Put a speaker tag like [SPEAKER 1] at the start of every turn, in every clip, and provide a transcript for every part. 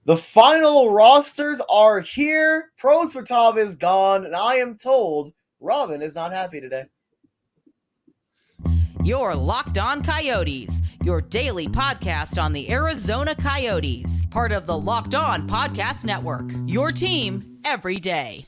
[SPEAKER 1] The final rosters are here. Prosvetov is gone, and I am told Robyn is not happy today.
[SPEAKER 2] You're Locked On Coyotes, your daily podcast on the Arizona Coyotes, part of the Locked On Podcast Network, your team every day.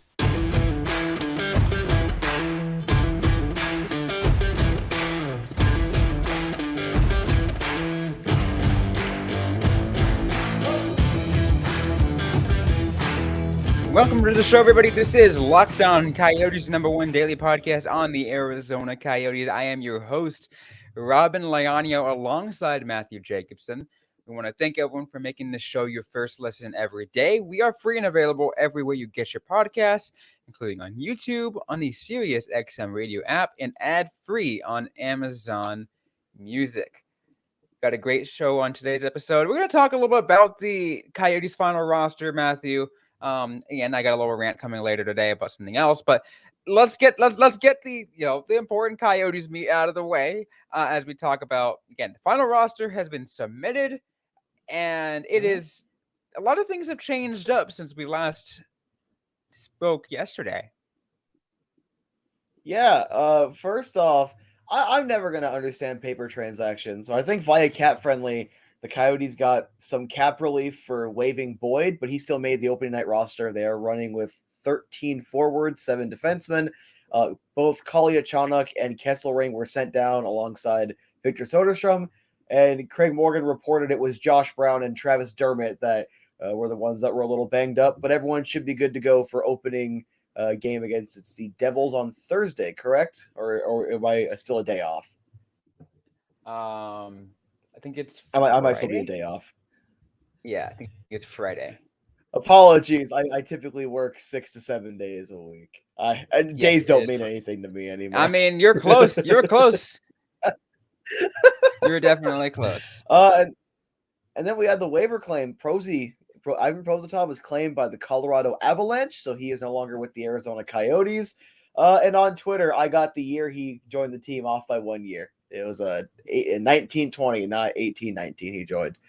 [SPEAKER 3] Welcome to the show, everybody. This is Locked On Coyotes, #1 daily podcast on the Arizona Coyotes. I am your host, Robyn Leonio, alongside Matthew Jacobson. We want to thank everyone for making this show your first listen every day. We are free and available everywhere you get your podcasts, including on YouTube, on the Sirius XM radio app, and ad-free on Amazon Music. Got a great show on today's episode. We're going to talk a little bit about the Coyotes' final roster, Matthew. Again, I got a little rant coming later today about something else, but let's get the the important Coyotes meet out of the way as we talk about, again, the final roster has been submitted, and it is a lot of things have changed up since we last spoke yesterday.
[SPEAKER 1] Yeah, first off, I'm never going to understand paper transactions. So I think via cap friendly, the Coyotes got some cap relief for waiving Boyd, but he still made the opening night roster. They are running with 13 forwards, 7 defensemen. Both Kolyachonok and Kesselring were sent down alongside Victor Soderstrom. And Craig Morgan reported it was Josh Brown and Travis Dermott that were the ones that were a little banged up. But everyone should be good to go for opening game against the Devils on Thursday, correct? Or am I still a day off?
[SPEAKER 3] I think it's
[SPEAKER 1] I might still be a day off.
[SPEAKER 3] Yeah, I think it's Friday.
[SPEAKER 1] Apologies. I typically work 6 to 7 days a week. Days don't mean anything to me anymore.
[SPEAKER 3] I mean, you're close. You're close. You're definitely close.
[SPEAKER 1] And then we had the waiver claim. Ivan Prosvetov was claimed by the Colorado Avalanche, so he is no longer with the Arizona Coyotes. And on Twitter, I got the year he joined the team off by 1 year. It was in 1920, not 1819 he joined.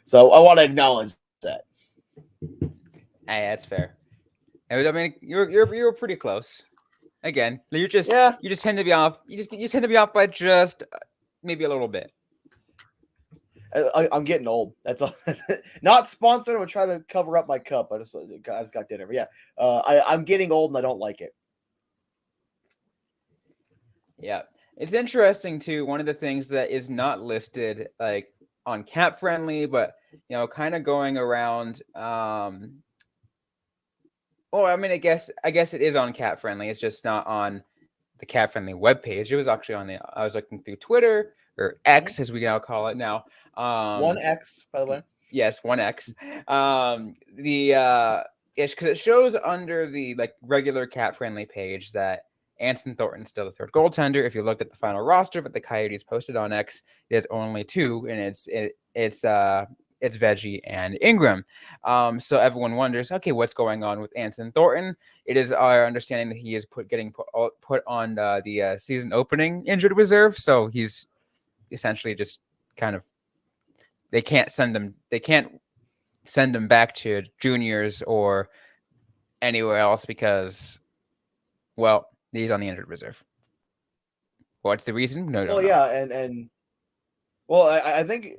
[SPEAKER 1] So I want to acknowledge that.
[SPEAKER 3] Hey, that's fair. I mean, you're pretty close. Again, you just tend to be off. You tend to be off by just maybe a little bit.
[SPEAKER 1] I'm getting old. That's all. Not sponsored. I'm gonna try to cover up my cup. I just got dinner. But yeah, I'm getting old and I don't like it.
[SPEAKER 3] Yeah. It's interesting too. One of the things that is not listed like on Cap Friendly, but kind of going around. I mean, I guess it is on Cap Friendly. It's just not on the Cap Friendly webpage. It was actually I was looking through Twitter or X, as we now call it now.
[SPEAKER 1] 1X, by the way.
[SPEAKER 3] Yes, 1X. Because it shows under the regular Cap Friendly page that Anson Thornton still the third goaltender. If you looked at the final roster, but the Coyotes posted on X, there's only 2, and it's Veggie and Ingram. So everyone wonders, okay, what's going on with Anson Thornton? It is our understanding that he is getting put on the season opening injured reserve. So he's essentially just kind of they can't send him back to juniors or anywhere else because, well, he's on the injured reserve. What's the reason? No.
[SPEAKER 1] Well, yeah, and well, I think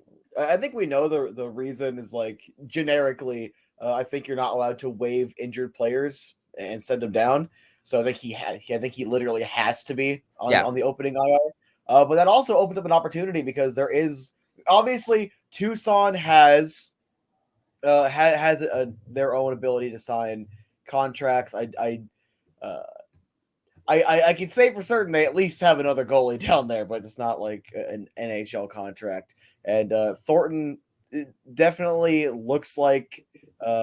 [SPEAKER 1] we know the reason is generically. I think you're not allowed to waive injured players and send them down. So I think he literally has to be on the opening IR. But that also opens up an opportunity because there is obviously Tucson has their own ability to sign contracts. I can say for certain they at least have another goalie down there, but it's not like an NHL contract. And Thornton definitely looks like,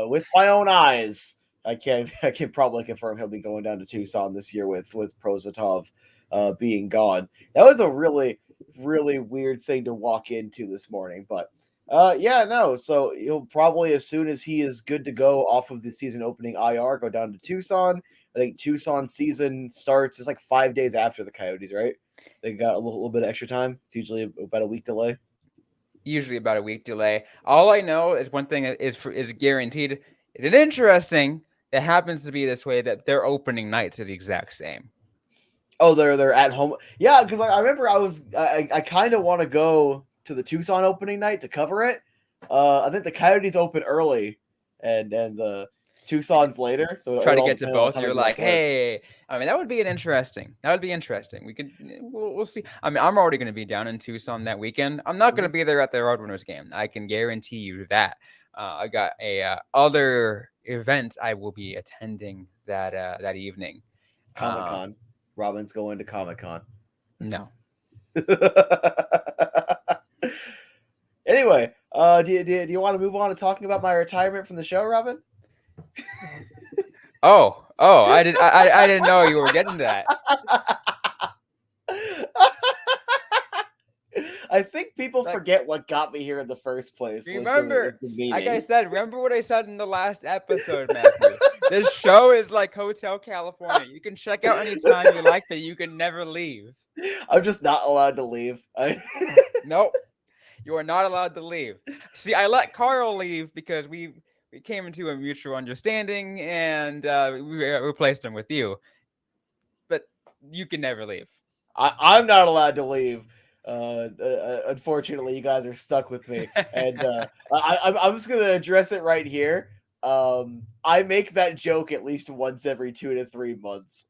[SPEAKER 1] with my own eyes, I can probably confirm he'll be going down to Tucson this year with Prosvetov being gone. That was a really, really weird thing to walk into this morning, but so he'll probably, as soon as he is good to go off of the season opening IR, go down to Tucson. I think Tucson season starts, it's 5 days after the Coyotes, right? They got a little bit of extra time. It's usually about a week delay.
[SPEAKER 3] usually about a week delay. All I know is one thing is guaranteed. Is it interesting? It happens to be this way that their opening nights are the exact same.
[SPEAKER 1] Oh, they're at home. Yeah, because I remember I kind of want to go to the Tucson opening night to cover it. I think the Coyotes open early, and the Tucson's later. So
[SPEAKER 3] Try
[SPEAKER 1] it
[SPEAKER 3] to
[SPEAKER 1] all
[SPEAKER 3] get to
[SPEAKER 1] depends on what
[SPEAKER 3] both.
[SPEAKER 1] time
[SPEAKER 3] You're
[SPEAKER 1] I get off
[SPEAKER 3] like,
[SPEAKER 1] work.
[SPEAKER 3] hey, I mean, that would be interesting. We'll see. I mean, I'm already going to be down in Tucson that weekend. I'm not going to be there at the Roadrunners game. I can guarantee you that. I got a other event I will be attending that evening.
[SPEAKER 1] Comic-Con. Robyn's going to Comic-Con.
[SPEAKER 3] No.
[SPEAKER 1] Anyway, do you want to move on to talking about my retirement from the show, Robyn?
[SPEAKER 3] Oh, I didn't know you were getting to that.
[SPEAKER 1] I think people forget what got me here in the first place.
[SPEAKER 3] Remember,
[SPEAKER 1] the
[SPEAKER 3] like I said, remember what I said in the last episode, Matthew. This show is like Hotel California. You can check out anytime you like, but you can never leave.
[SPEAKER 1] I'm just not allowed to leave.
[SPEAKER 3] Nope. You are not allowed to leave. See, I let Carl leave because we came into a mutual understanding, and we replaced him with you. But you can never leave.
[SPEAKER 1] I'm not allowed to leave. Unfortunately, you guys are stuck with me, and I'm just gonna address it right here. I make that joke at least once every 2 to 3 months.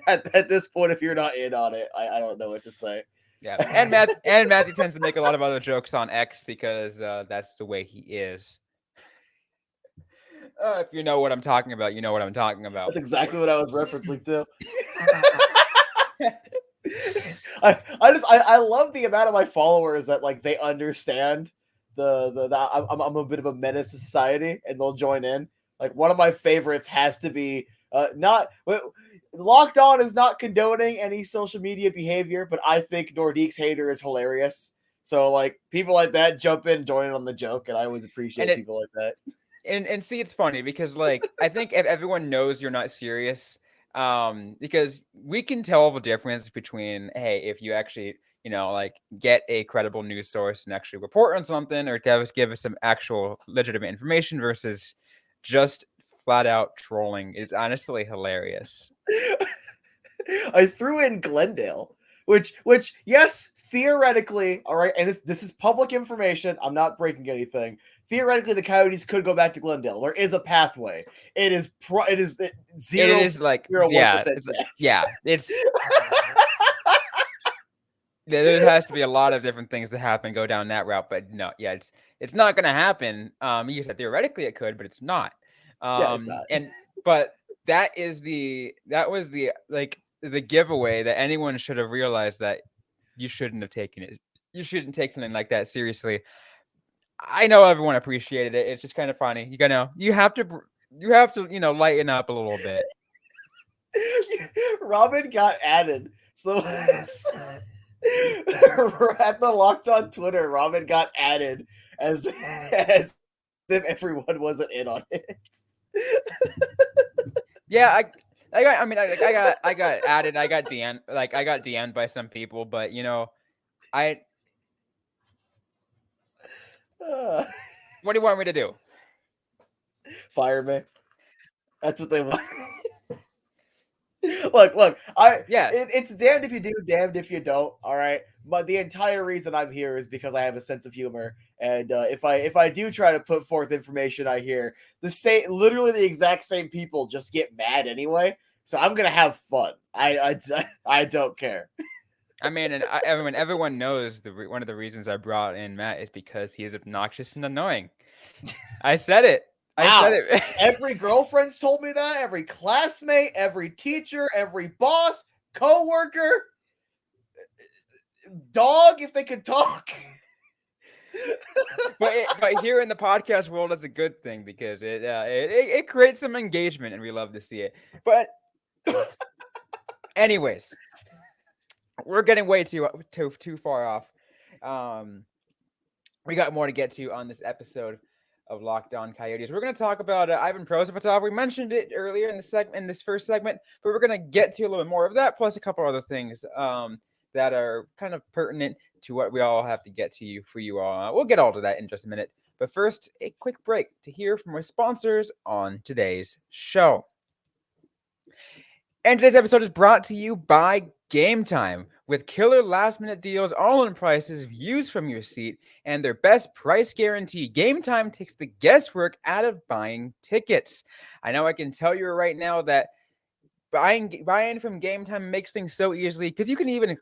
[SPEAKER 1] at this point, if you're not in on it, I don't know what to say.
[SPEAKER 3] Yeah, and Matthew tends to make a lot of other jokes on X because that's the way he is. If you know what I'm talking about, you know what I'm talking about.
[SPEAKER 1] That's exactly what I was referencing to. I love the amount of my followers that like they understand I'm a bit of a menace to society and they'll join in. Like one of my favorites has to be not Locked On is not condoning any social media behavior, but I think Nordique's hater is hilarious. So like people like that jump in, join in on the joke, and I always appreciate people like that.
[SPEAKER 3] And see, it's funny because like I think if everyone knows you're not serious, because we can tell the difference between, hey, if you actually, like get a credible news source and actually report on something or give us some actual legitimate information versus just flat out trolling is honestly hilarious.
[SPEAKER 1] I threw in Glendale, which yes, theoretically, all right, and this is public information. I'm not breaking anything. Theoretically, the Coyotes could go back to Glendale. There is a pathway. It is zero.
[SPEAKER 3] It is like
[SPEAKER 1] 0.1%
[SPEAKER 3] it's there has to be a lot of different things that happen go down that route, but no, it's not going to happen. You said theoretically it could, but it's not.
[SPEAKER 1] It's not.
[SPEAKER 3] But that was the giveaway that anyone should have realized that you shouldn't have taken it. You shouldn't take something like that seriously. I know everyone appreciated it. It's just kind of funny. You have to lighten up a little bit.
[SPEAKER 1] Robyn got added. So at the Locked On Twitter, Robyn got added as if everyone wasn't in on it.
[SPEAKER 3] Yeah, I got added. I got DM'd by some people, but what do you want me to do?
[SPEAKER 1] Fire me. That's what they want. Look. It's damned if you do, damned if you don't. All right, but the entire reason I'm here is because I have a sense of humor, and if I do try to put forth information I hear, literally the exact same people just get mad anyway. So I'm gonna have fun. I don't care.
[SPEAKER 3] I mean, and everyone knows one of the reasons I brought in Matt is because he is obnoxious and annoying. I said it.
[SPEAKER 1] Every girlfriend's told me that. Every classmate, every teacher, every boss, coworker, dog, if they could talk.
[SPEAKER 3] but here in the podcast world, it's a good thing because it creates some engagement, and we love to see it. But anyways, we're getting way too far off. We got more to get to on this episode of Locked On Coyotes. We're going to talk about Ivan Prosvetov. We mentioned it earlier in this first segment, but we're going to get to a little bit more of that, plus a couple other things. that are kind of pertinent to what we all have to get to you for you all. We'll get all to that in just a minute. But first, a quick break to hear from our sponsors on today's show. And today's episode is brought to you by Game Time. With killer last-minute deals, all-in prices, views from your seat, and their best price guarantee, Game Time takes the guesswork out of buying tickets. I know I can tell you right now that buying from Game Time makes things so easily, because you can even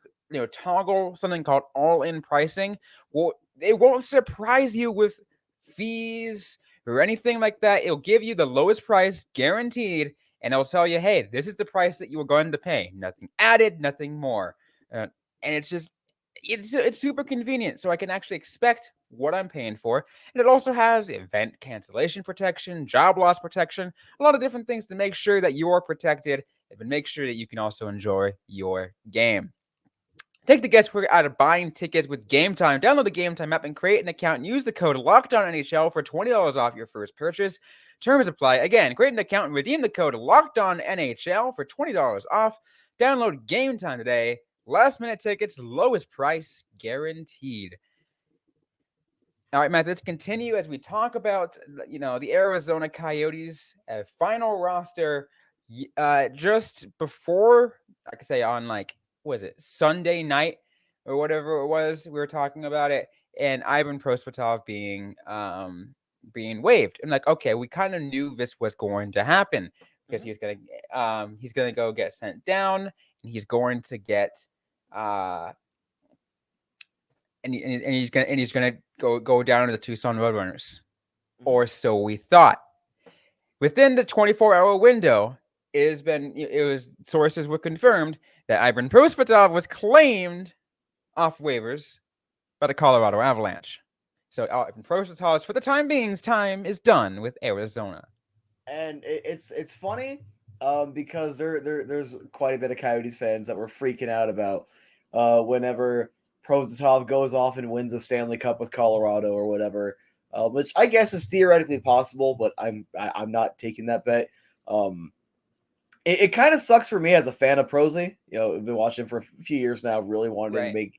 [SPEAKER 3] toggle something called all-in pricing. Well, it won't surprise you with fees or anything like that. It'll give you the lowest price guaranteed, and it'll tell you, hey, this is the price that you are going to pay. Nothing added, nothing more. And it's super convenient, so I can actually expect what I'm paying for. And it also has event cancellation protection, job loss protection, a lot of different things to make sure that you are protected and make sure that you can also enjoy your game. Take the guesswork out of buying tickets with Game Time. Download the Game Time app and create an account and use the code LOCKEDONNHL for $20 off your first purchase. Terms apply. Again, create an account and redeem the code LOCKEDONNHL for $20 off. Download Game Time today. Last minute tickets, lowest price guaranteed. All right, Matt, let's continue as we talk about, the Arizona Coyotes final roster just before, I could say on Sunday night or whatever it was, we were talking about it, and Ivan Prosvetov being waived. And okay, we kind of knew this was going to happen because he's gonna go get sent down, and he's going to get and he's gonna go down to the Tucson Roadrunners, or so we thought. Within the 24-hour window, sources were confirmed that Ivan Prosvetov was claimed off waivers by the Colorado Avalanche. So Ivan Prosvetov's, for the time being, time is done with Arizona.
[SPEAKER 1] And it's funny because there's quite a bit of Coyotes fans that were freaking out about whenever Prosvetov goes off and wins a Stanley Cup with Colorado or whatever, which I guess is theoretically possible, but I'm not taking that bet. It kind of sucks for me as a fan of Prosy. I've been watching him for a few years now. Really wanted him to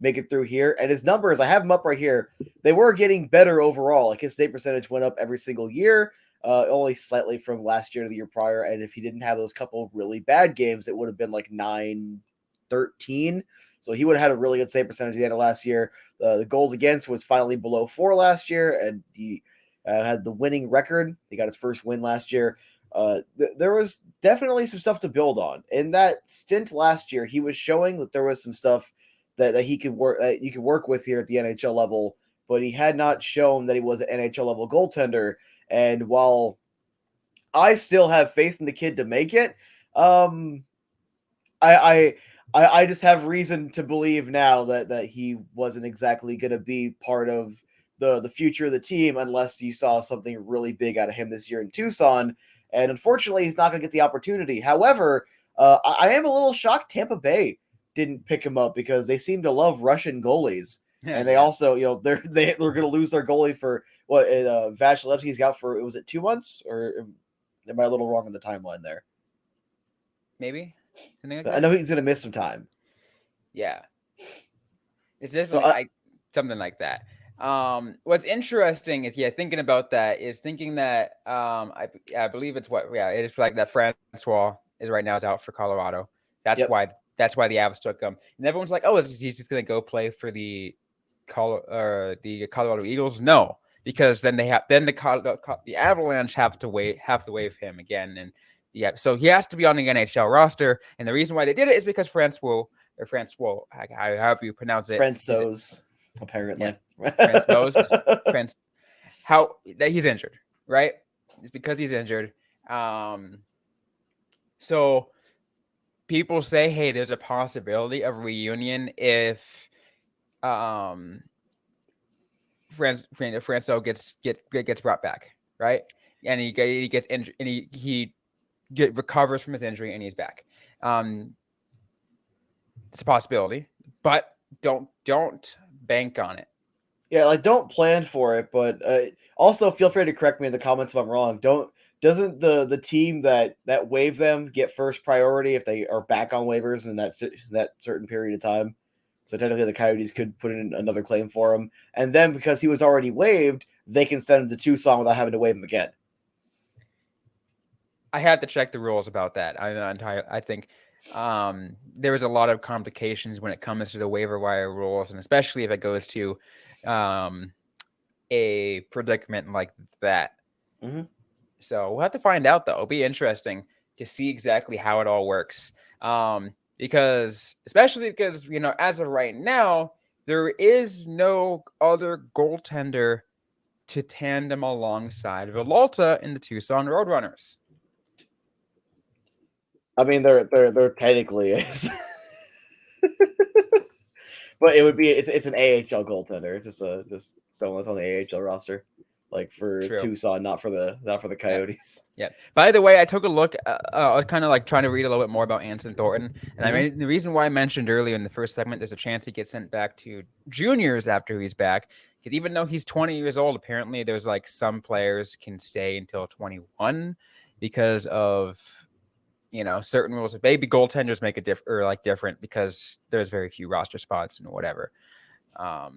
[SPEAKER 1] make it through here, and his numbers, I have him up right here. They were getting better overall. His save percentage went up every single year, only slightly from last year to the year prior. And if he didn't have those couple really bad games, it would have been 9-13. So he would have had a really good save percentage at the end of last year. The goals against was finally below 4 last year, and he had the winning record. He got his first win last year. There was definitely some stuff to build on. In that stint last year, he was showing that there was some stuff that he could work, you could work with here at the NHL level, but he had not shown that he was an NHL level goaltender. And while I still have faith in the kid to make it, I just have reason to believe now that he wasn't exactly going to be part of the future of the team unless you saw something really big out of him this year in Tucson. And unfortunately, he's not going to get the opportunity. However, I am a little shocked Tampa Bay didn't pick him up because they seem to love Russian goalies. And they also, they're going to lose their goalie for what Vasilevsky's got for, was it 2 months? Or am I a little wrong on the timeline there?
[SPEAKER 3] Maybe.
[SPEAKER 1] I know he's going to miss some time.
[SPEAKER 3] Yeah. It's definitely something like that. What's interesting is, thinking about that is thinking that I believe it's it is that Francois is right now is out for Colorado. That's why the Avs took him. And everyone's like, oh, he's just going to go play for the Colorado Eagles? No, because then the Avalanche have to waive him again, and so he has to be on the NHL roster. And the reason why they did it is because Francois, however you pronounce it,
[SPEAKER 1] Francois, apparently,
[SPEAKER 3] he's injured, right? It's because he's injured. So people say, hey, there's a possibility of reunion if Francois gets brought back, right? And he gets injured, and he recovers from his injury, and he's back. It's a possibility, but don't bank on it.
[SPEAKER 1] Yeah, don't plan for it, but also feel free to correct me in the comments if I'm wrong. Doesn't the team that waive them get first priority if they are back on waivers in that certain period of time? So technically the Coyotes could put in another claim for him. And then because he was already waived, they can send him to Tucson without having to waive him again.
[SPEAKER 3] I have to check the rules about that. I think there was a lot of complications when it comes to the waiver wire rules, and especially if it goes to a predicament like that.
[SPEAKER 1] Mm-hmm.
[SPEAKER 3] So we'll have to find out, though. It'll be interesting to see exactly how it all works. Especially because, as of right now, there is no other goaltender to tandem alongside Villalta in the Tucson Roadrunners.
[SPEAKER 1] I mean, there technically is, but it's an AHL goaltender. It's just someone that's on the AHL roster, like for
[SPEAKER 3] True.
[SPEAKER 1] Tucson, not for the Coyotes.
[SPEAKER 3] Yeah. By the way, I took a look. I was kind of like trying to read a little bit more about Anson Thornton, and I mean the reason why I mentioned earlier in the first segment, there's a chance he gets sent back to juniors after he's back, because even though he's 20 years old, apparently there's like some players can stay until 21 because of certain rules. Maybe goaltenders make it different because there's very few roster spots and whatever.
[SPEAKER 1] I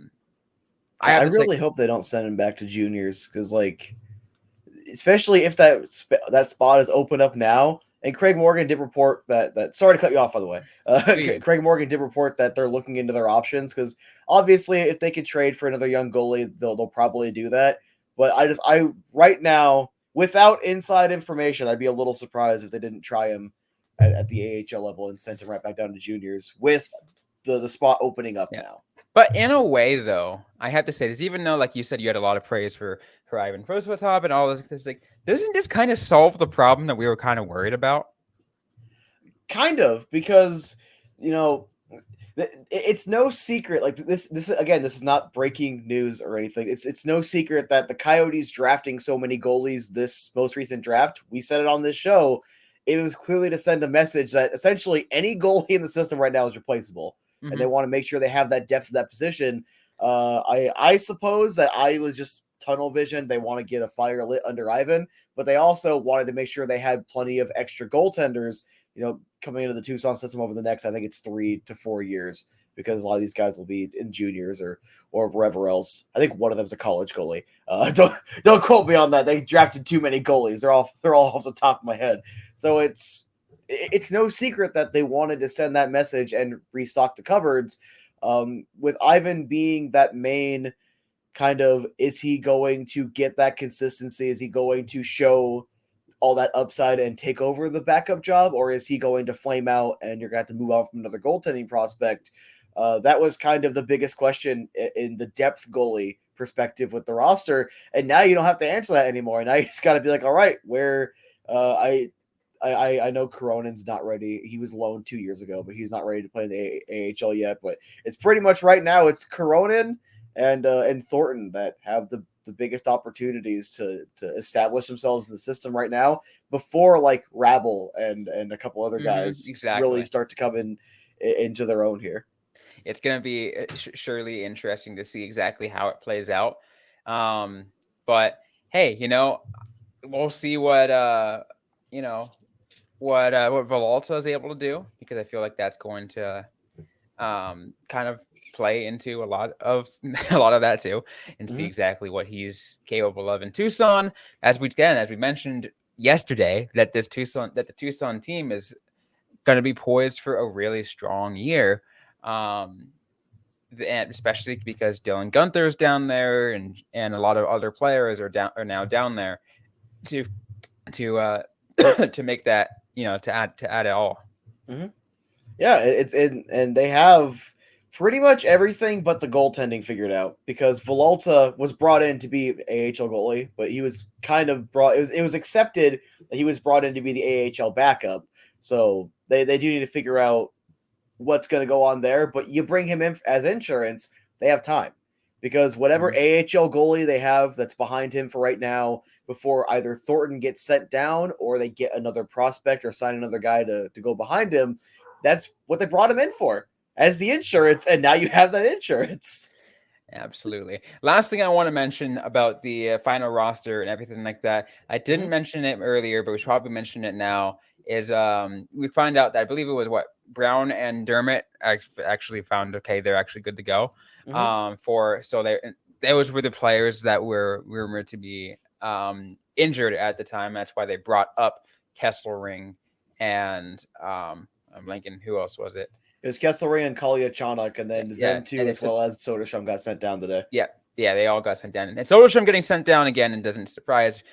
[SPEAKER 1] really hope they don't send him back to juniors, because like, especially if that spot is open up now. And Craig Morgan did report that sorry to cut you off, by the way. Craig Morgan did report that they're looking into their options, because obviously if they could trade for another young goalie, they'll probably do that. But I right now, without inside information, I'd be a little surprised if they didn't try him at the AHL level and sent him right back down to juniors with the spot opening up now.
[SPEAKER 3] But in a way, though, I have to say this, even though, like you said, you had a lot of praise for Ivan Prosvetov and all this, like, doesn't this kind of solve the problem that we were kind of worried about?
[SPEAKER 1] Kind of, because, it's no secret. Like this again, this is not breaking news or anything. It's no secret that the Coyotes drafting so many goalies this most recent draft, we said it on this show, it was clearly to send a message that essentially any goalie in the system right now is replaceable. And they want to make sure they have that depth of that position. I suppose that I was just tunnel vision. They want to get a fire lit under Ivan, but they also wanted to make sure they had plenty of extra goaltenders, coming into the Tucson system over the next, I think it's 3 to 4 years, because a lot of these guys will be in juniors or wherever else. I think one of them's a college goalie. Don't quote me on that. They drafted too many goalies. They're all off the top of my head. So it's no secret that they wanted to send that message and restock the cupboards, with Ivan being that main kind of, is he going to get that consistency? Is he going to show all that upside and take over the backup job? Or is he going to flame out and you're going to have to move on from another goaltending prospect? That was kind of the biggest question in the depth goalie perspective with the roster. And now you don't have to answer that anymore. Now you just got to be like, all right, I know Coronen's not ready. He was loaned 2 years ago, but he's not ready to play in the AHL yet. But it's pretty much right now, it's Coronen and Thornton that have the biggest opportunities to establish themselves in the system right now, before like Rabble and a couple other guys really start to come into their own here.
[SPEAKER 3] It's going to be surely interesting to see exactly how it plays out. But hey, we'll see what Villalta is able to do, because I feel like that's going to kind of play into a lot of that too, and see exactly what he's capable of in Tucson. As we mentioned yesterday, that the Tucson team is going to be poised for a really strong year, and especially because Dylan Guenther's down there, and a lot of other players are now down there to make that, to add it all.
[SPEAKER 1] Yeah, and they have pretty much everything but the goaltending figured out, because Villalta was brought in to be an AHL goalie, but he was kind of it was accepted that he was brought in to be the AHL backup. So they do need to figure out what's going to go on there, but you bring him in as insurance, they have time, because whatever AHL goalie they have that's behind him for right now, before either Thornton gets sent down or they get another prospect or sign another guy to go behind him, that's what they brought him in for, as the insurance, and now you have that insurance.
[SPEAKER 3] Absolutely. Last thing I want to mention about the final roster and everything like that, I didn't mention it earlier, but we should probably mention it now, is we find out that I believe it was Brown and Dermott actually found okay. They're actually good to go. Those were the players that were rumored to be injured at the time. That's why they brought up Kesselring and I'm blanking. Who else was it?
[SPEAKER 1] It was Kesselring and Kolyachonok, and then them two,
[SPEAKER 3] and
[SPEAKER 1] as well as Soderstrom, got sent down today.
[SPEAKER 3] Yeah, they all got sent down. And Soderstrom getting sent down again, and doesn't surprise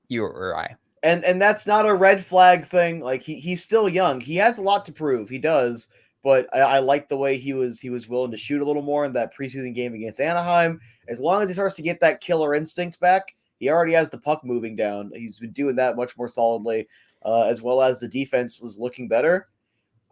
[SPEAKER 3] you or I.
[SPEAKER 1] And that's not a red flag thing. Like he's still young. He has a lot to prove. He does. But I like the way he was willing to shoot a little more in that preseason game against Anaheim. As long as he starts to get that killer instinct back, he already has the puck moving down. He's been doing that much more solidly, as well as the defense is looking better.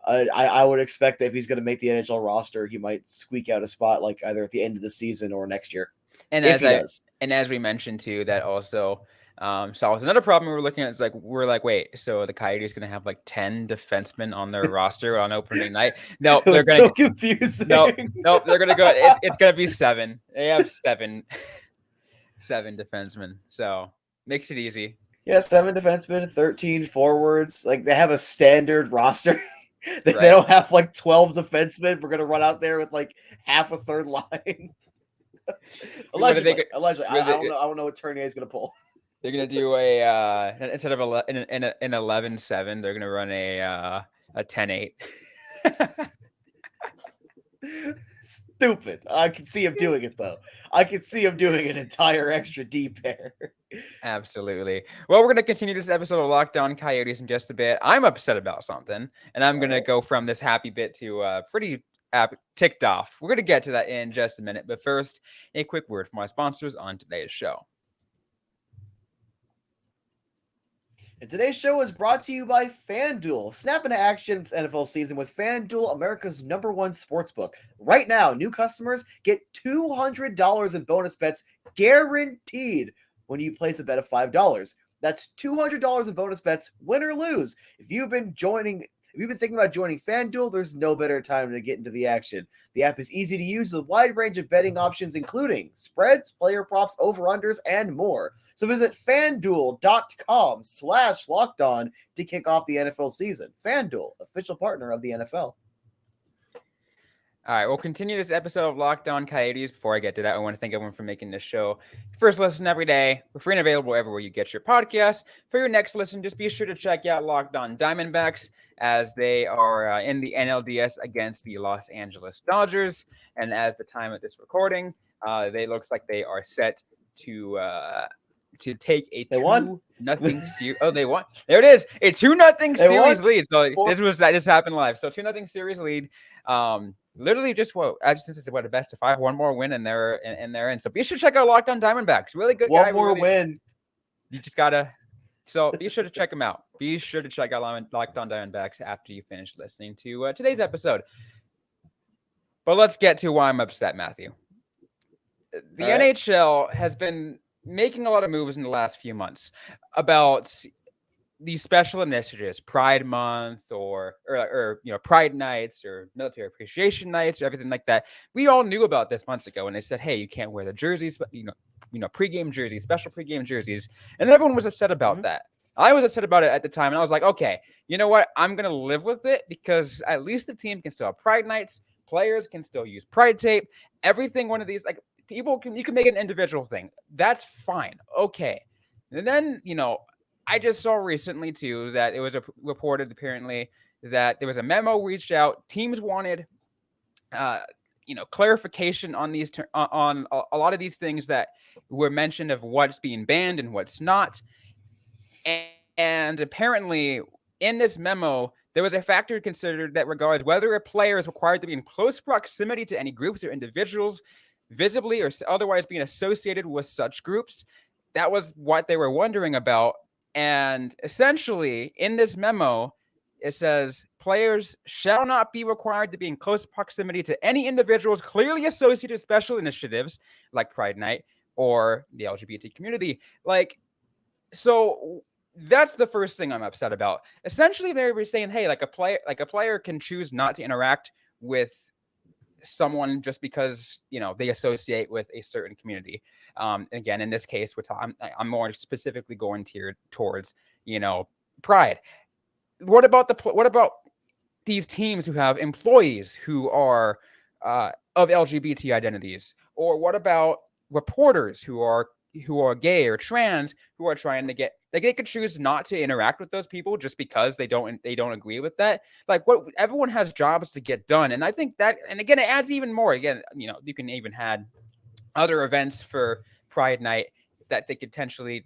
[SPEAKER 1] I would expect that if he's going to make the NHL roster, he might squeak out a spot like either at the end of the season or next year.
[SPEAKER 3] And as we mentioned too, that also solves another problem we're looking at. Is we're like, wait, so the Coyotes going to have like 10 defensemen on their roster on opening night? No, they're going
[SPEAKER 1] so confusing.
[SPEAKER 3] No, they're going to go. It's going to be 7. They have 7 defensemen, so makes it easy.
[SPEAKER 1] Yeah, 7 defensemen, 13 forwards. Like they have a standard roster. They don't have like 12 defensemen. We're gonna run out there with like half a third line. Allegedly. I don't know what Tournier is gonna pull.
[SPEAKER 3] They're gonna do a instead of an 11-7, they're gonna run a 10-8.
[SPEAKER 1] Stupid. I can see him doing it though. I can see him doing an entire extra D pair.
[SPEAKER 3] Absolutely. Well, we're going to continue this episode of Locked On Coyotes in just a bit. I'm upset about something, and I'm going to go from this happy bit to pretty ticked off. We're going to get to that in just a minute, but first, a quick word from our sponsors on today's show.
[SPEAKER 1] And today's show is brought to you by FanDuel. Snap into action this NFL season with FanDuel, America's #1 sportsbook. Right now, new customers get $200 in bonus bets guaranteed when you place a bet of $5. That's $200 in bonus bets, win or lose. If you've been thinking about joining FanDuel, there's no better time to get into the action. The app is easy to use with a wide range of betting options, including spreads, player props, over-unders, and more. So visit FanDuel.com/lockedon to kick off the NFL season. FanDuel, official partner of the NFL.
[SPEAKER 3] All right, we'll continue this episode of Locked On Coyotes. Before I get to that, I want to thank everyone for making this show first listen every day. We're free and available everywhere you get your podcasts. For your next listen, just be sure to check out Locked On Diamondbacks, as they are in the NLDS against the Los Angeles Dodgers. And as the time of this recording, they looks like they are set to take a 2-0 series. Oh, they won. There it is. A 2-0 series lead. So this happened live. So 2-0 series lead. Literally just since it's a best of 5, one more win and they're in. So be sure to check out Locked On Diamondbacks. Really good guy.
[SPEAKER 1] One more win.
[SPEAKER 3] You just gotta. So be sure to check them out. Be sure to check out Locked On Diamondbacks after you finish listening to today's episode. But let's get to why I'm upset, Matthew. The NHL has been making a lot of moves in the last few months about these special initiatives, Pride Month or Pride Nights or Military Appreciation Nights or everything like that. We all knew about this months ago, and they said, hey, you can't wear the jerseys, but pregame jerseys, special pregame jerseys, and everyone was upset about that. I was upset about it at the time, and I was like, okay, you know what? I'm gonna live with it because at least the team can still have Pride Nights, players can still use Pride Tape, everything. One of these, like, you can make an individual thing. That's fine, okay. And then I just saw recently, too, that it was reported, apparently, that there was a memo reached out. Teams wanted, clarification on these on a lot of these things that were mentioned of what's being banned and what's not. And apparently, in this memo, there was a factor considered that regards whether a player is required to be in close proximity to any groups or individuals, visibly or otherwise being associated with such groups. That was what they were wondering about. And essentially, in this memo, it says players shall not be required to be in close proximity to any individuals clearly associated with special initiatives like Pride Night or the LGBT community. So that's the first thing I'm upset about. Essentially, they were saying, hey, a player can choose not to interact with someone just because they associate with a certain community. Again, in this case, I'm more specifically going towards Pride. What about these teams who have employees who are of LGBT identities? Or what about reporters who are gay or trans who are trying to get, like, they could choose not to interact with those people just because they don't agree with that. Like, what, everyone has jobs to get done, and I think that, and again, it adds even more. Again, you can even had other events for Pride Night that they could potentially,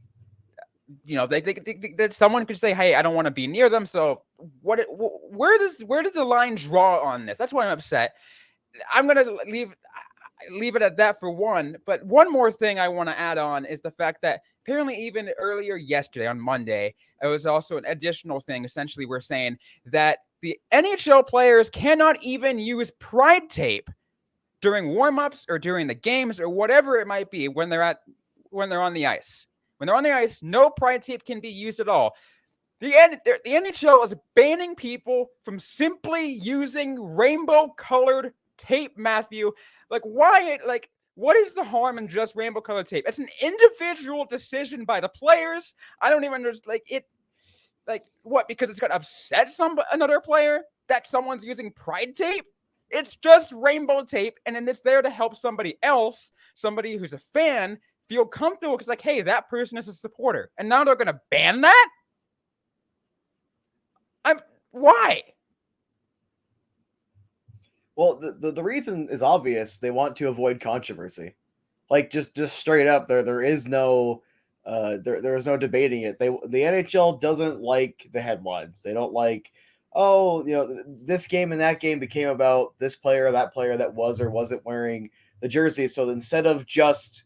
[SPEAKER 3] that someone could say, hey, I don't want to be near them. So where does the line draw on this? That's why I'm upset. I'm gonna leave it at that for one. But one more thing I want to add on is the fact that apparently even earlier yesterday on Monday, it was also an additional thing. Essentially, we're saying that the NHL players cannot even use Pride Tape during warm-ups or during the games or whatever it might be when they're on the ice. When they're on the ice, no Pride Tape can be used at all. The NHL is banning people from simply using rainbow-colored tape, Matthew. Like, why? Like, what is the harm in just rainbow-colored tape? It's an individual decision by the players. I don't even understand. Like, it. Like, what? Because it's going to upset another player that someone's using Pride Tape? It's just rainbow tape, and then it's there to help somebody else, somebody who's a fan, feel comfortable because, like, hey, that person is a supporter. And now they're going to ban that? Why?
[SPEAKER 1] Well, the reason is obvious. They want to avoid controversy. Like, just straight up, there is no there is no debating it. The NHL doesn't like the headlines. They don't like, oh, this game and that game became about this player or that player that was or wasn't wearing the jersey. So instead of just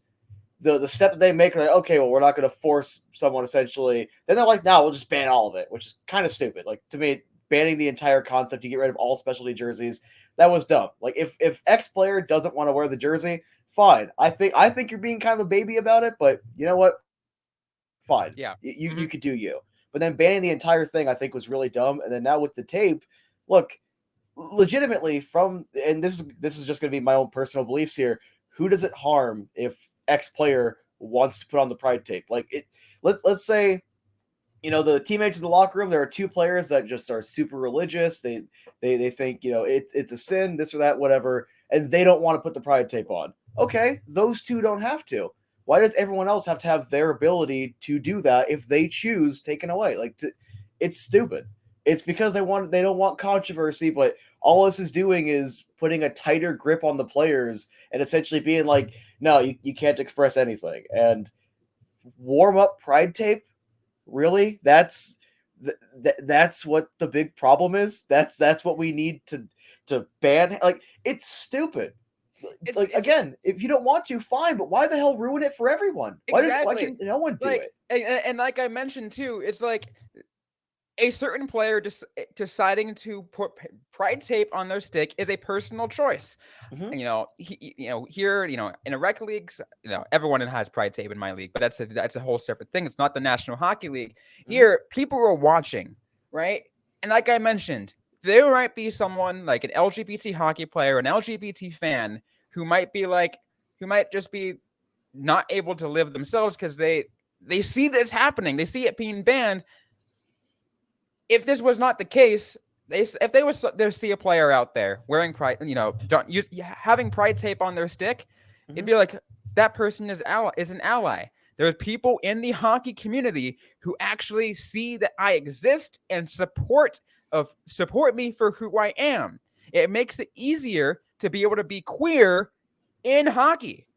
[SPEAKER 1] the step that they make, like, okay, well, we're not going to force someone essentially. Then they're like, no, we'll just ban all of it, which is kind of stupid. Like, to me, banning the entire concept to get rid of all specialty jerseys, that was dumb. Like, if X player doesn't want to wear the jersey, fine. I think you're being kind of a baby about it, but you know what? Fine.
[SPEAKER 3] Yeah.
[SPEAKER 1] You could do you. But then banning the entire thing, I think, was really dumb. And then now with the tape, look, legitimately and this is just going to be my own personal beliefs here. Who does it harm if X player wants to put on the Pride Tape? Like, let's say, the teammates in the locker room, there are two players that just are super religious. They think, it's a sin, this or that, whatever, and they don't want to put the Pride Tape on. Okay, those two don't have to. Why does everyone else have to have their ability to do that if they choose taken away? Like, it's stupid. It's because they don't want controversy, but all this is doing is putting a tighter grip on the players and essentially being like, no, you can't express anything. And warm up Pride Tape, really? That's what the big problem is. That's what we need to ban. Like, it's stupid. Again, if you don't want to, fine, but why the hell ruin it for everyone? Why can no one do it?
[SPEAKER 3] And like I mentioned too, it's like a certain player deciding to put Pride Tape on their stick is a personal choice.
[SPEAKER 1] Mm-hmm.
[SPEAKER 3] Here, in a rec leagues, everyone has Pride Tape in my league, but that's a whole separate thing. It's not the National Hockey League. Mm-hmm. Here, people are watching, right? And like I mentioned, there might be someone like an LGBT hockey player, an LGBT fan who might just be not able to live themselves because they see this happening. They see it being banned. If this was not the case, if they see a player out there wearing Pride, having Pride Tape on their stick, mm-hmm. It'd be like, that person is an ally. There's people in the hockey community who actually see that I exist and support me for who I am. It makes it easier to be able to be queer in hockey.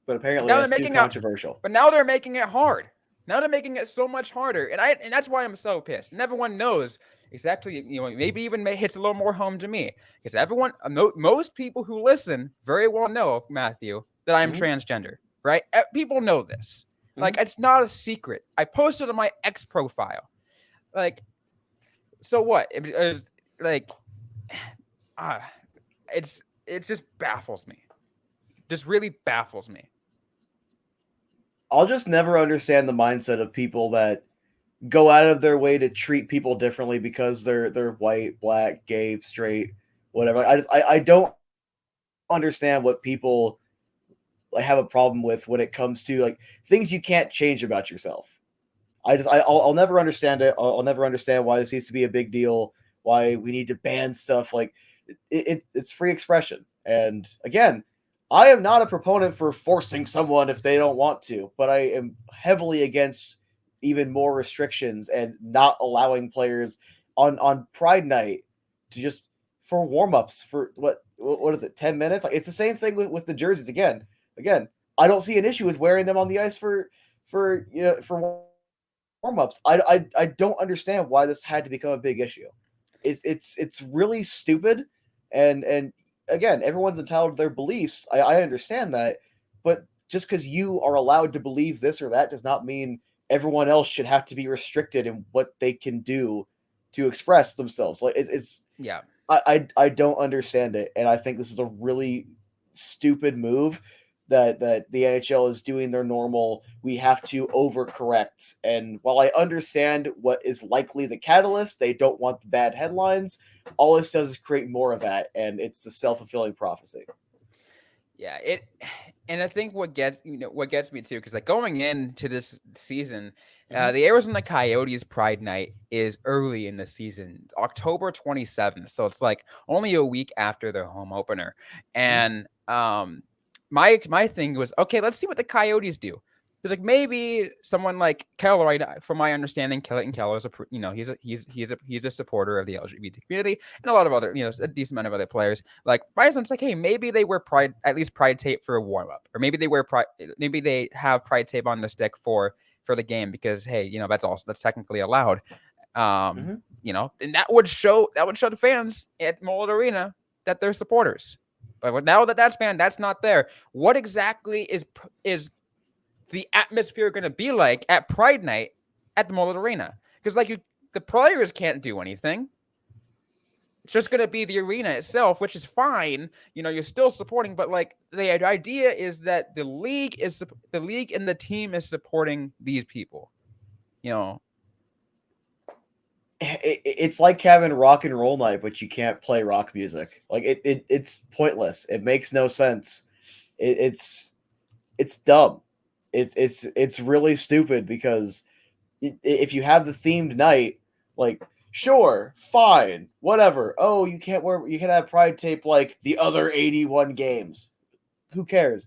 [SPEAKER 1] But apparently that's too controversial.
[SPEAKER 3] But now they're making it hard. Now they're making it so much harder. And that's why I'm so pissed. And everyone knows exactly, maybe even hits a little more home to me. Because most people who listen very well know, Matthew, that I am mm-hmm. transgender, right? People know this. Mm-hmm. Like, it's not a secret. I posted on my X profile. Like, so what? It like, it just baffles me. Just really baffles me.
[SPEAKER 1] I'll just never understand the mindset of people that go out of their way to treat people differently because they're white, black, gay, straight, whatever. I don't understand what people have a problem with when it comes to, like, things you can't change about yourself. I'll never understand it. I'll never understand why this needs to be a big deal. Why we need to ban stuff like it's free expression. And again, I am not a proponent for forcing someone if they don't want to, but I am heavily against even more restrictions and not allowing players on Pride Night to just for warm-ups for what is it, 10 minutes? Like it's the same thing with the jerseys again. Again, I don't see an issue with wearing them on the ice for warm-ups. I don't understand why this had to become a big issue. It's really stupid, and again, everyone's entitled to their beliefs. I understand that, but just because you are allowed to believe this or that does not mean everyone else should have to be restricted in what they can do to express themselves. Like it's
[SPEAKER 3] Yeah.
[SPEAKER 1] I don't understand it, and I think this is a really stupid move that the NHL is doing their normal. We have to overcorrect, and while I understand what is likely the catalyst, they don't want the bad headlines. All this does is create more of that, and it's the self-fulfilling prophecy.
[SPEAKER 3] Yeah, and I think what gets me too, because like going into this season, the Arizona Coyotes Pride Night is early in the season, it's October 27th, so it's like only a week after their home opener, and my thing was, okay, let's see what the Coyotes do. There's like maybe someone like Keller, from my understanding, Keller is he's a supporter of the LGBT community and a lot of other, a decent amount of other players. Like Bryson, it's like, hey, maybe they wear at least Pride tape for a warm up, or maybe maybe they have Pride tape on the stick for the game because hey, that's technically allowed. And that would show the fans at Mullet Arena that they're supporters. But now that that's banned, that's not there. What exactly is the atmosphere going to be like at Pride Night at the Mullet Arena? Because the players can't do anything. It's just going to be the arena itself, which is fine. You're still supporting, but like the idea is that the league and the team is supporting these people.
[SPEAKER 1] It's like having rock and roll night, but you can't play rock music. Like it's pointless. It makes no sense. It's dumb. It's really stupid because if you have the themed night, like sure, fine, whatever. Oh, you can have Pride tape like the other 81 games. Who cares?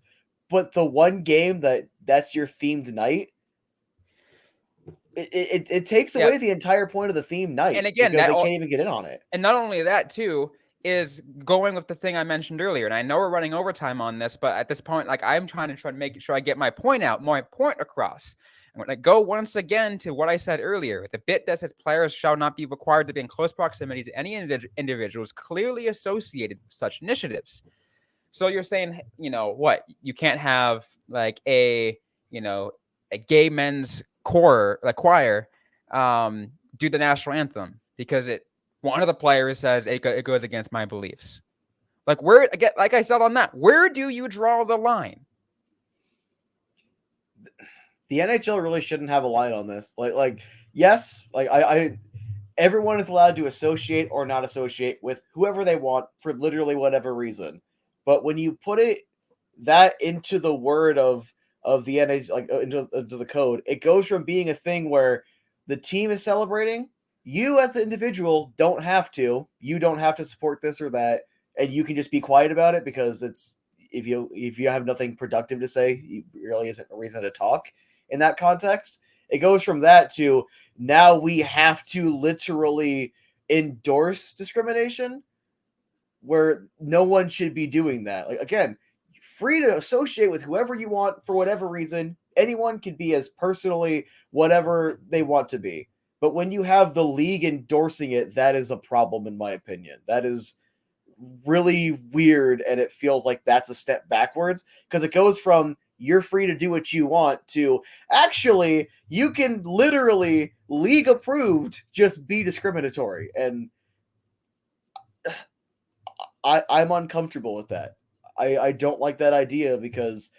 [SPEAKER 1] But the one game that's your themed night, it takes away the entire point of the themed night.
[SPEAKER 3] And again,
[SPEAKER 1] because they can't even get in on it.
[SPEAKER 3] And not only that too, is going with the thing I mentioned earlier, and I know we're running overtime on this, but at this point, like I'm trying to make sure I get my point across. I'm going to go once again to what I said earlier. The bit that says players shall not be required to be in close proximity to any individuals clearly associated with such initiatives. So you're saying, what? You can't have like a gay men's choir do the national anthem because one of the players says it goes against my beliefs. Like like I said on that, where do you draw the line?
[SPEAKER 1] The NHL really shouldn't have a line on this. Like yes, like I everyone is allowed to associate or not associate with whoever they want for literally whatever reason. But when you put that into the word of the NHL, like into the code, it goes from being a thing where the team is celebrating. You as an individual don't have to. You don't have to support this or that, and you can just be quiet about it because it's if you have nothing productive to say, it really isn't a reason to talk in that context. It goes from that to now we have to literally endorse discrimination where no one should be doing that. Like again, free to associate with whoever you want for whatever reason. Anyone can be as personally whatever they want to be. But when you have the league endorsing it, that is a problem, in my opinion. That is really weird, and it feels like that's a step backwards because it goes from you're free to do what you want to actually you can literally league approved just be discriminatory. And I'm uncomfortable with that. I don't like that idea because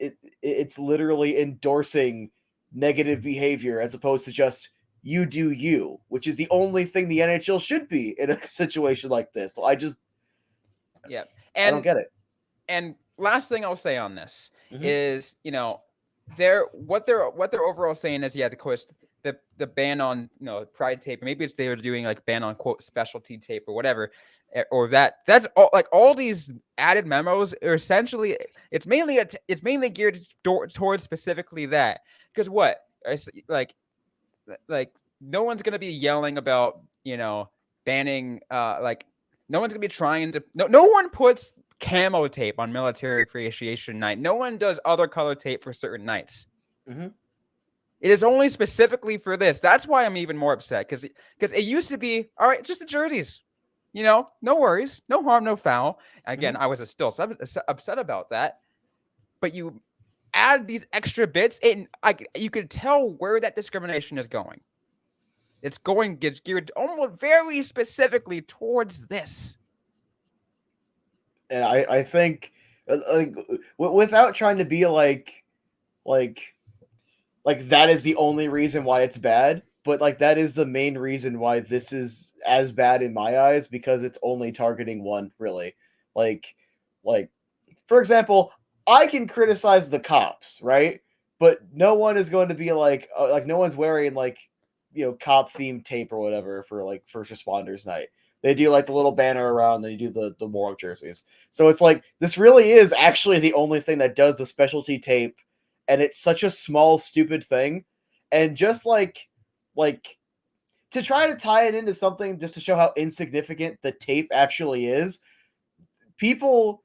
[SPEAKER 1] it's literally endorsing negative behavior as opposed to just you do you, which is the only thing the NHL should be in a situation like this. So I don't get it.
[SPEAKER 3] And last thing I'll say on this is, what they're overall saying is, of course, the ban on Pride Tape, maybe they were doing like ban on quote specialty tape or whatever, or that's all, like all these added memos are essentially it's mainly geared towards specifically that, because like no one's gonna be yelling about banning like no one's gonna be trying to no one puts camo tape on Military Appreciation Night. No one does other color tape for certain nights.
[SPEAKER 1] Mm-hmm.
[SPEAKER 3] It is only specifically for this. That's why I'm even more upset, because it used to be all right, just the jerseys, no worries, no harm, no foul. Again, I was still upset about that, but you add these extra bits, and you could tell where that discrimination is going. It's geared almost very specifically towards this.
[SPEAKER 1] And I think, without trying to be like that is the only reason why it's bad, but like that is the main reason why this is as bad in my eyes, because it's only targeting one, really. Like for example, I can criticize the cops, right? But no one is going to be like no one's wearing cop themed tape or whatever for like first responders night. They do like the little banner around, they do the moral jerseys. So it's like, this really is actually the only thing that does the specialty tape, and it's such a small, stupid thing. And just like to try to tie it into something just to show how insignificant the tape actually is, people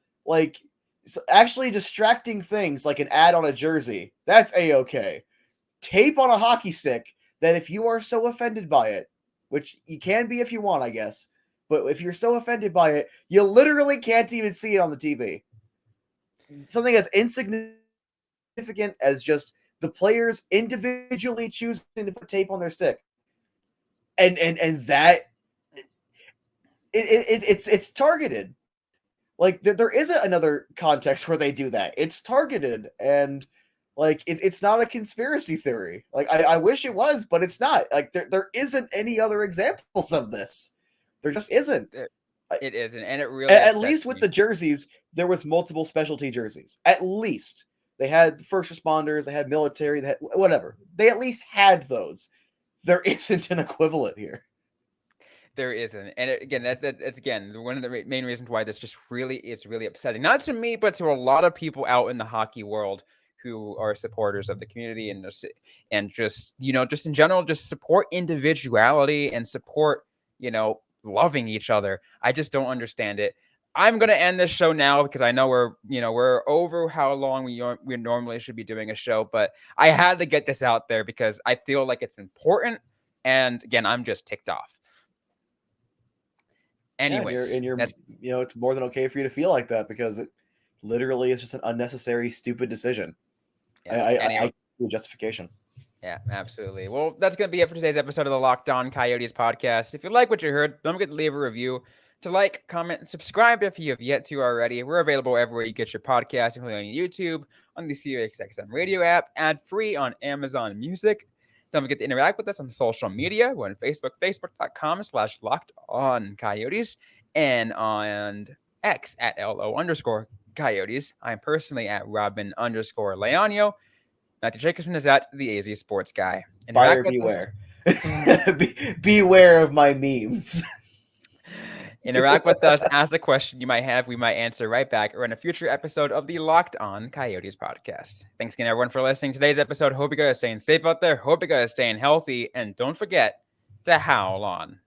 [SPEAKER 1] actually distracting things like an ad on a jersey, that's A-okay. Tape on a hockey stick, that if you are so offended by it, which you can be if you want, I guess, but if you're so offended by it, you literally can't even see it on the TV. Something as insignificant as just the players individually choosing to put tape on their stick, and that it's targeted. Like there isn't another context where they do that. It's targeted, and it's not a conspiracy theory. Like I wish it was, but it's not. Like there isn't any other examples of this. There just isn't.
[SPEAKER 3] It isn't, and it really
[SPEAKER 1] at least with the jerseys, there was multiple specialty jerseys. At least they had first responders, they had military, they had whatever. They at least had those. There isn't an equivalent here.
[SPEAKER 3] There isn't, and that's again one of the main reasons why this it's really upsetting. Not to me, but to a lot of people out in the hockey world who are supporters of the community, and just in general, just support individuality and support loving each other. I just don't understand it. I'm going to end this show now because I know we're over how long we normally should be doing a show, but I had to get this out there because I feel like it's important. And again, I'm just ticked off. Anyways,
[SPEAKER 1] it's more than okay for you to feel like that, because it literally is just an unnecessary, stupid decision. Yeah, I do justification.
[SPEAKER 3] Yeah, absolutely. Well, that's going to be it for today's episode of the Locked On Coyotes podcast. If you like what you heard, don't forget to leave a review, to like, comment, and subscribe if you have yet to already. We're available everywhere you get your podcast, including on YouTube, on the SiriusXM radio app, ad-free on Amazon Music. Don't forget to interact with us on social media. We're on Facebook, facebook.com/LockedOnCoyotes, and on X at @LO_Coyotes. I'm personally at Robyn_Leonio. Matthew Jacobson is at the AZ Sports Guy.
[SPEAKER 1] Buyer beware. Beware of my memes.
[SPEAKER 3] Interact with us. Ask a question you might have. We might answer right back, or in a future episode of the Locked On Coyotes podcast. Thanks again, everyone, for listening to today's episode. Hope you guys are staying safe out there. Hope you guys are staying healthy. And don't forget to howl on.